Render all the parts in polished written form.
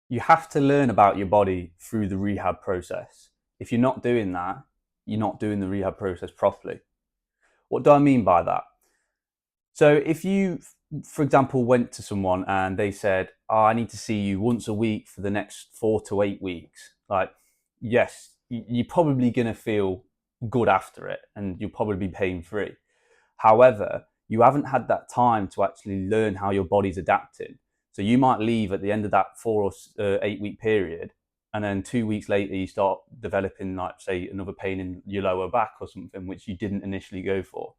You have to learn about your body through the rehab process. If you're not doing that, you're not doing the rehab process properly. What do I mean by that? So if you, for example, went to someone and they said, "Oh, I need to see you once a week for the next 4 to 8 weeks," like, yes, you're probably going to feel good after it and you'll probably be pain free. However, you haven't had that time to actually learn how your body's adapting. So you might leave at the end of that 4 or 8 week period, and then 2 weeks later you start developing, like, say, another pain in your lower back or something which you didn't initially go for.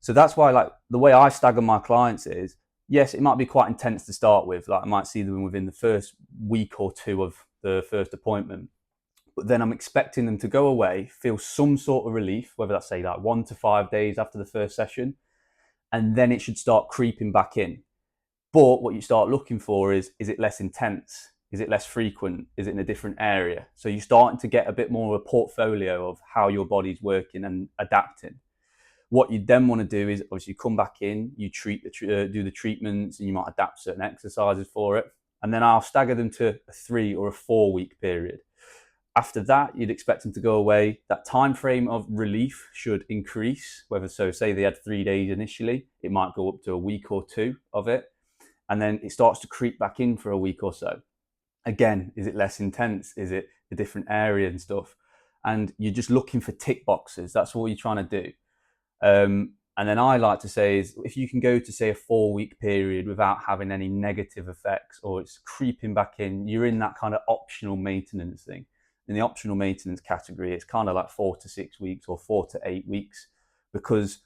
So that's why, like, the way I stagger my clients is, yes, it might be quite intense to start with. Like, I might see them within the first week or two of the first appointment, but then I'm expecting them to go away, feel some sort of relief, whether that's, say, like 1 to 5 days after the first session, and then it should start creeping back in. But what you start looking for is it less intense? Is it less frequent? Is it in a different area? So you're starting to get a bit more of a portfolio of how your body's working and adapting. What you then want to do is obviously come back in, you do the treatments, and you might adapt certain exercises for it. And then I'll stagger them to a 3 or a 4 week period. After that, you'd expect them to go away. That time frame of relief should increase. Whether, so say they had 3 days initially, it might go up to a week or two of it, and then it starts to creep back in for a week or so. Again, is it less intense? Is it a different area and stuff? And you're just looking for tick boxes. That's what you're trying to do. And then I like to say is, if you can go to, say, a 4 week period without having any negative effects, or it's creeping back in, you're in that kind of optional maintenance thing. In the optional maintenance category, it's kind of like 4 to 6 weeks or 4 to 8 weeks, because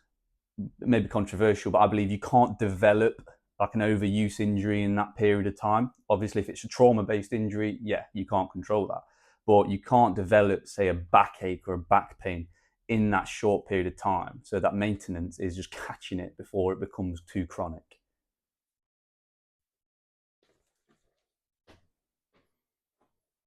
it may be controversial, but I believe you can't develop like an overuse injury in that period of time. Obviously, if it's a trauma-based injury, yeah, you can't control that. But you can't develop, say, a backache or a back pain in that short period of time. So that maintenance is just catching it before it becomes too chronic.